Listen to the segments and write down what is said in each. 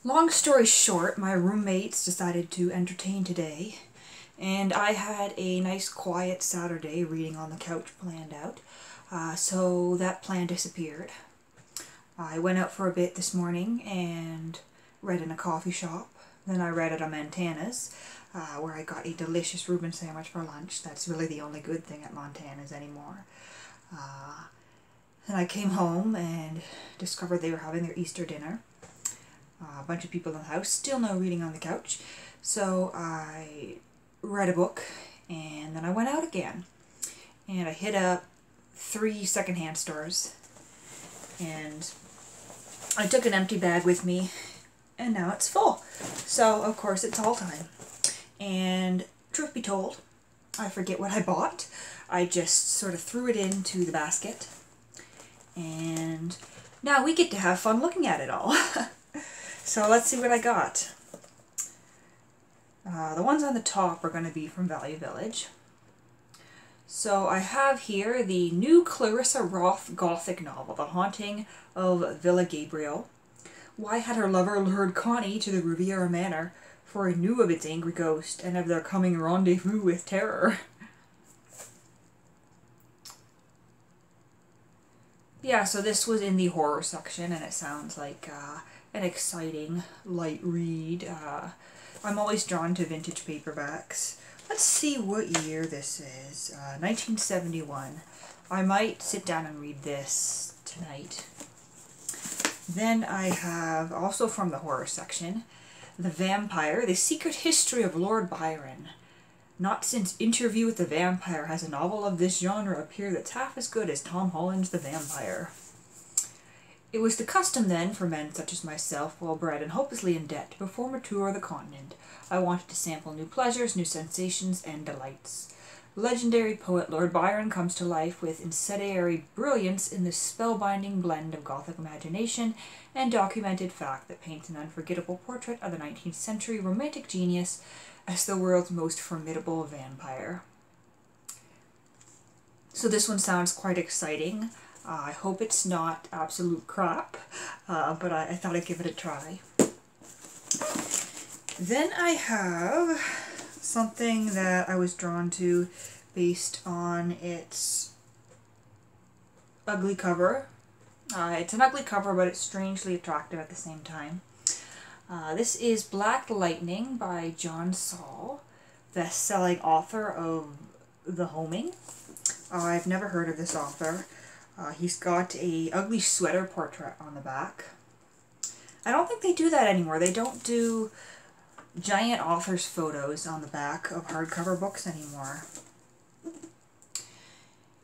Long story short, my roommates decided to entertain today, and I had a nice quiet Saturday reading on the couch planned out, so that plan disappeared. I went out for a bit this morning and read in a coffee shop. Then I read at a Montana's, where I got a delicious Reuben sandwich for lunch. That's really the only good thing at Montana's anymore. Then I came home and discovered they were having their Easter dinner. A bunch of people in the house, still no reading on the couch. So I read a book and then I went out again. And I hit up 3 secondhand stores. And I took an empty bag with me and now it's full. So of course it's haul time. And truth be told, I forget what I bought. I just sort of threw it into the basket. And now we get to have fun looking at it all. So let's see what I got. The ones on the top are going to be from Value Village. So I have here the new Clarissa Roth Gothic novel, The Haunting of Villa Gabriel. Why had her lover lured Connie to the Riviera Manor? For he knew of its angry ghost and of their coming rendezvous with terror. Yeah, so this was in the horror section and it sounds like an exciting, light read. I'm always drawn to vintage paperbacks. Let's see what year this is. 1971. I might sit down and read this tonight. Then I have, also from the horror section, The Vampire, The Secret History of Lord Byron. Not since Interview with the Vampire has a novel of this genre appeared that's half as good as Tom Holland's The Vampire. It was the custom then for men such as myself, well bred and hopelessly in debt, to perform a tour of the continent. I wanted to sample new pleasures, new sensations, and delights. Legendary poet Lord Byron comes to life with incendiary brilliance in this spellbinding blend of Gothic imagination and documented fact that paints an unforgettable portrait of the 19th century romantic genius as the world's most formidable vampire. So this one sounds quite exciting. I hope it's not absolute crap, but I thought I'd give it a try. Then I have something that I was drawn to based on its ugly cover. It's an ugly cover, but it's strangely attractive at the same time. This is Black Lightning by John Saul, best-selling author of The Homing. I've never heard of this author. He's got a ugly sweater portrait on the back. I don't think they do that anymore. They don't do giant authors' photos on the back of hardcover books anymore.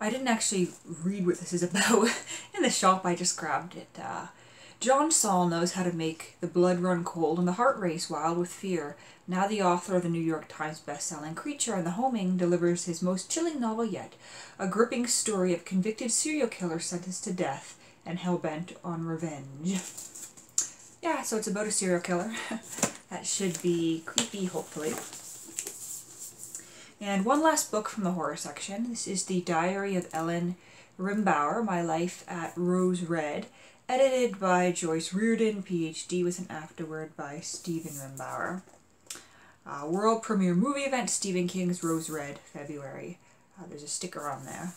I didn't actually read what this is about. In the shop I just grabbed it. John Saul knows how to make the blood run cold and the heart race wild with fear. Now the author of the New York Times best-selling Creature and The Homing delivers his most chilling novel yet, a gripping story of convicted serial killer sentenced to death and hell-bent on revenge. Yeah, so it's about a serial killer. That should be creepy, hopefully. And one last book from the horror section. This is The Diary of Ellen Rimbauer, My Life at Rose Red, edited by Joyce Reardon, PhD, with an afterword by Stephen Rimbauer. World premiere movie event, Stephen King's Rose Red, February. There's a sticker on there.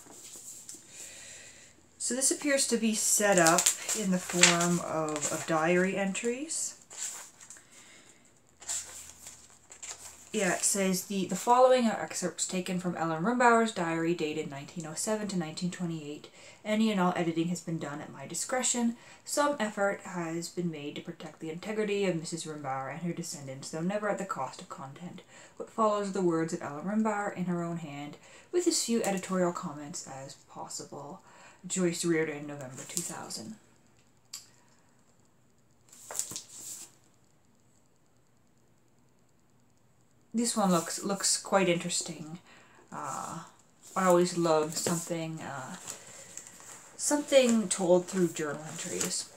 So this appears to be set up in the form of diary entries. Yeah, it says the following are excerpts taken from Ellen Rimbauer's diary dated 1907 to 1928. Any and all editing has been done at my discretion. Some effort has been made to protect the integrity of Mrs. Rimbauer and her descendants, though never at the cost of content. What follows are the words of Ellen Rimbauer in her own hand, with as few editorial comments as possible. Joyce Reardon, November 2000. This one looks quite interesting. I always love something told through journal entries.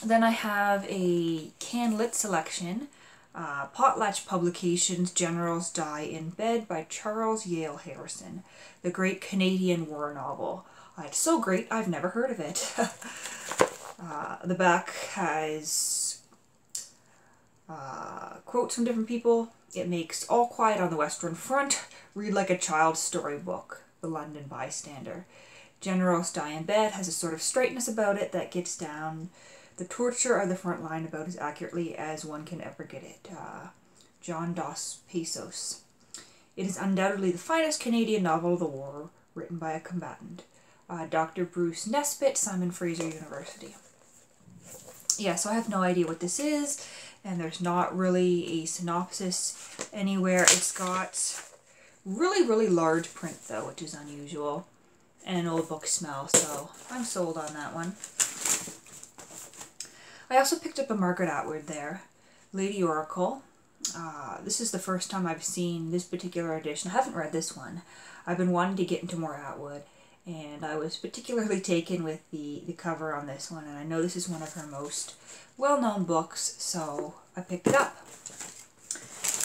Then I have a Can-Lit selection, Potlatch Publications, Generals Die in Bed by Charles Yale Harrison, the great Canadian war novel. It's so great I've never heard of it. The back has Quotes from different people. It makes All Quiet on the Western Front read like a child's storybook. The London Bystander. Generals Die in Bed has a sort of straightness about it that gets down the torture of the front line about as accurately as one can ever get it. John Dos Passos. It is undoubtedly the finest Canadian novel of the war, written by a combatant. Dr. Bruce Nesbitt, Simon Fraser University. Yeah, so I have no idea what this is, and there's not really a synopsis anywhere. It's got really, really large print, though, which is unusual, and an old book smell, so I'm sold on that one. I also picked up a Margaret Atwood there, Lady Oracle. This is the first time I've seen this particular edition. I haven't read this one. I've been wanting to get into more Atwood, and I was particularly taken with the cover on this one, and I know this is one of her most well-known books, so I picked it up.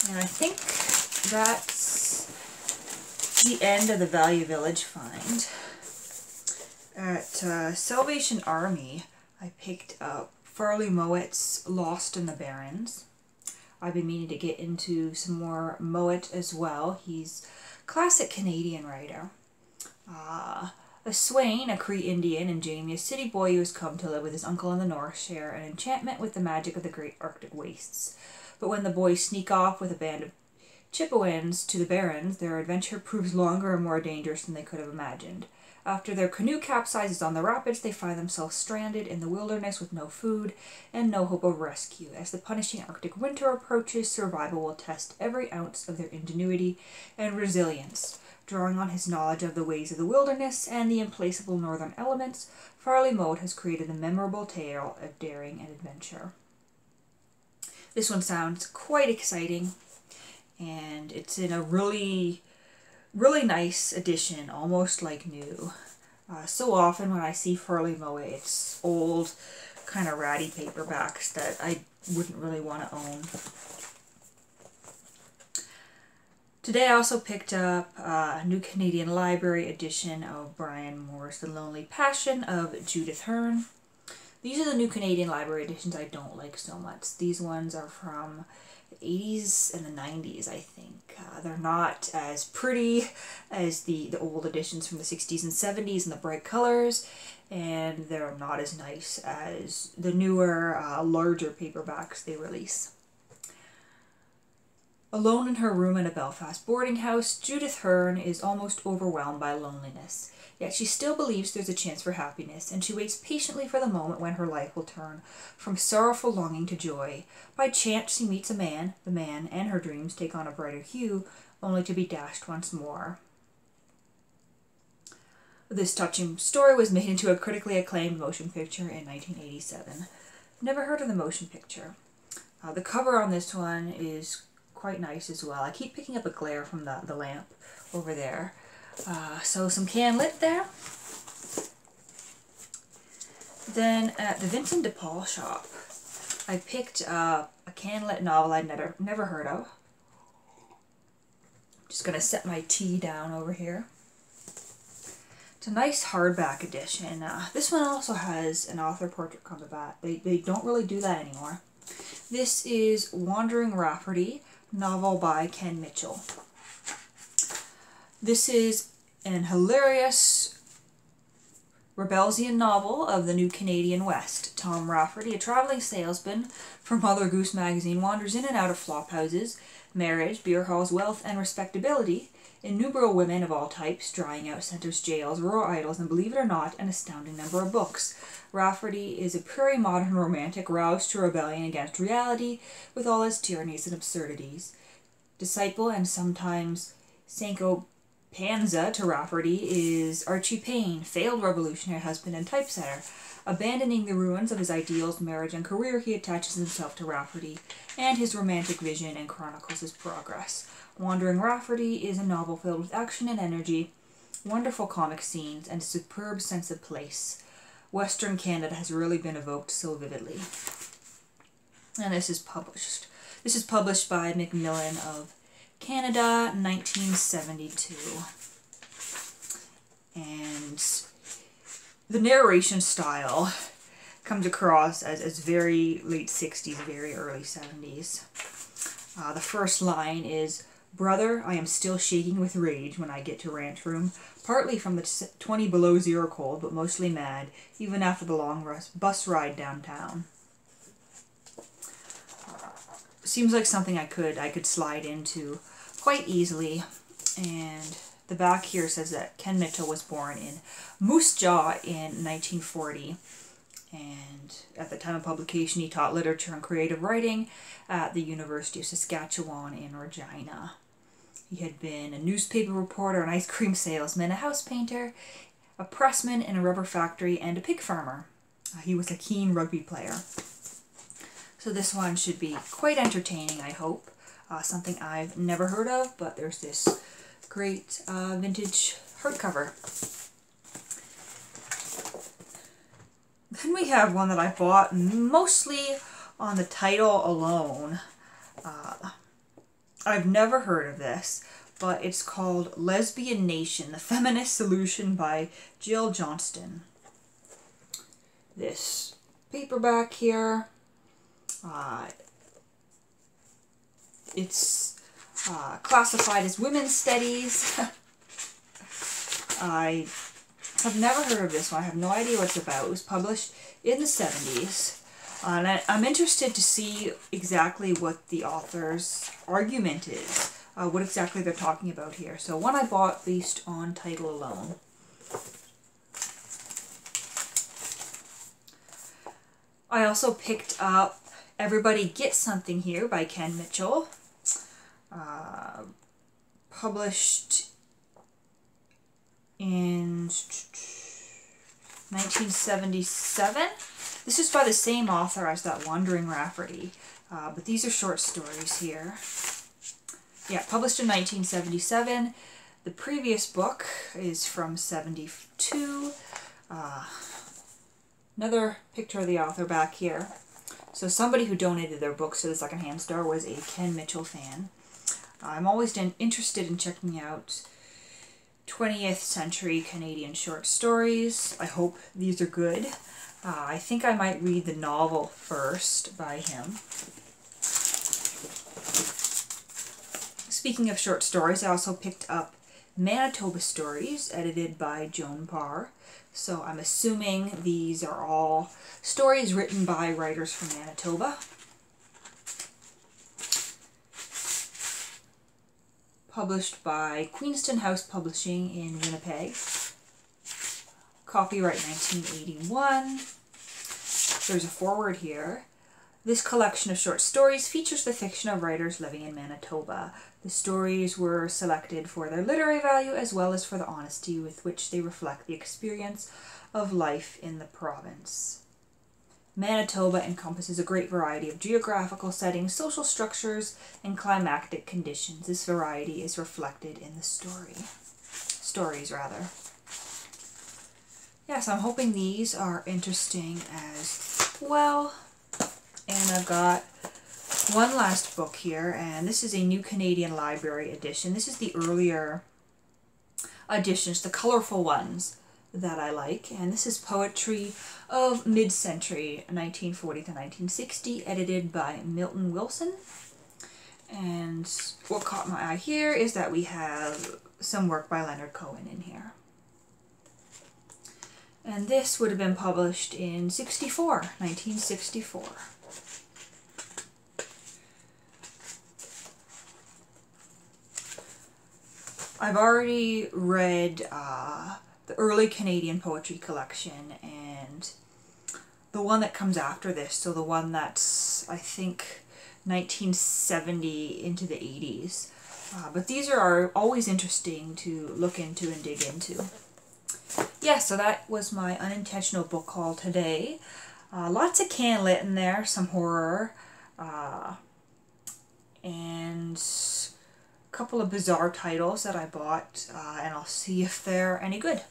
And I think that's the end of the Value Village find. At Salvation Army, I picked up Farley Mowat's Lost in the Barrens. I've been meaning to get into some more Mowat as well. He's a classic Canadian writer. A Swain, a Cree Indian, and Jamie, a city boy who has come to live with his uncle in the north, share an enchantment with the magic of the great Arctic wastes. But when the boys sneak off with a band of Chippewyans to the Barrens, their adventure proves longer and more dangerous than they could have imagined. After their canoe capsizes on the rapids, they find themselves stranded in the wilderness with no food and no hope of rescue. As the punishing Arctic winter approaches, survival will test every ounce of their ingenuity and resilience. Drawing on his knowledge of the ways of the wilderness and the implacable northern elements, Farley Mowat has created a memorable tale of daring and adventure. This one sounds quite exciting, and it's in a really nice edition, almost like new. So often when I see Farley Mowat, it's old, kind of ratty paperbacks that I wouldn't really want to own. Today I also picked up a New Canadian Library edition of Brian Moore's The Lonely Passion of Judith Hearne. These are the New Canadian Library editions I don't like so much. These ones are from the 80s and the 90s, I think. They're not as pretty as the old editions from the 60s and 70s and the bright colors, and they're not as nice as the newer, larger paperbacks they release. Alone in her room in a Belfast boarding house, Judith Hearne is almost overwhelmed by loneliness. Yet she still believes there's a chance for happiness, and she waits patiently for the moment when her life will turn from sorrowful longing to joy. By chance she meets a man, the man and her dreams take on a brighter hue, only to be dashed once more. This touching story was made into a critically acclaimed motion picture in 1987. Never heard of the motion picture. The cover on this one is quite nice as well. I keep picking up a glare from the lamp over there. So some can lit there. Then at the Vincent de Paul shop, I picked up a can lit novel I'd never heard of. Just gonna set my tea down over here. It's a nice hardback edition. This one also has an author portrait on the back. They don't really do that anymore. This is Wandering Rafferty, novel by Ken Mitchell. This is an hilarious Rebelsian novel of the New Canadian West. Tom Rafferty, a traveling salesman for Mother Goose magazine, wanders in and out of flop houses, marriage, beer halls, wealth, and respectability. Innumerable women of all types, drying out centers, jails, rural idols, and believe it or not, an astounding number of books. Rafferty is a purely modern romantic roused to rebellion against reality with all its tyrannies and absurdities. Disciple and sometimes Sancho Panza to Rafferty is Archie Payne, failed revolutionary husband and typesetter. Abandoning the ruins of his ideals, marriage, and career, he attaches himself to Rafferty and his romantic vision and chronicles his progress. Wandering Rafferty is a novel filled with action and energy, wonderful comic scenes, and a superb sense of place. Western Canada has really been evoked so vividly. And this is published. This is published by Macmillan of Canada, 1972. And the narration style comes across as very late 60s, very early 70s. The first line is, "Brother, I am still shaking with rage when I get to ranch room, partly from the 20 below zero cold, but mostly mad, even after the long bus ride downtown." Seems like something I could slide into quite easily. And the back here says that Ken Mitchell was born in Moose Jaw in 1940. And at the time of publication, he taught literature and creative writing at the University of Saskatchewan in Regina. He had been a newspaper reporter, an ice cream salesman, a house painter, a pressman in a rubber factory, and a pig farmer. He was a keen rugby player. So this one should be quite entertaining, I hope. Something I've never heard of, but there's this great vintage hardcover. Then we have one that I bought mostly on the title alone. I've never heard of this, but it's called Lesbian Nation, The Feminist Solution by Jill Johnston. This paperback here, it's classified as women's studies. I have never heard of this one. I have no idea what it's about. It was published in the 70s. And I'm interested to see exactly what the author's argument is, what exactly they're talking about here. So one I bought based on title alone. I also picked up Everybody Gets Something Here by Ken Mitchell, published in 1977. This is by the same author as that Wandering Rafferty, but these are short stories here. Yeah, published in 1977. The previous book is from 72. Another picture of the author back here. So somebody who donated their books to the secondhand store was a Ken Mitchell fan. I'm always interested in checking out 20th century Canadian short stories. I hope these are good. I think I might read the novel first by him. Speaking of short stories, I also picked up Manitoba Stories, edited by Joan Parr. So I'm assuming these are all stories written by writers from Manitoba. Published by Queenston House Publishing in Winnipeg. Copyright 1981. There's a foreword here. This collection of short stories features the fiction of writers living in Manitoba. The stories were selected for their literary value as well as for the honesty with which they reflect the experience of life in the province. Manitoba encompasses a great variety of geographical settings, social structures, and climatic conditions. This variety is reflected in the stories. Yes, I'm hoping these are interesting as well. And I've got one last book here, and this is a New Canadian Library edition. This is the earlier editions, the colorful ones that I like, and this is Poetry of Mid-Century, 1940 to 1960, edited by Milton Wilson. And what caught my eye here is that we have some work by Leonard Cohen in here. And this would have been published in 1964. I've already read the early Canadian poetry collection and the one that comes after this, so the one that's, I think, 1970 into the 80s. But these are always interesting to look into and dig into. Yeah, so that was my unintentional book haul today. Lots of can lit in there, some horror, and a couple of bizarre titles that I bought, and I'll see if they're any good.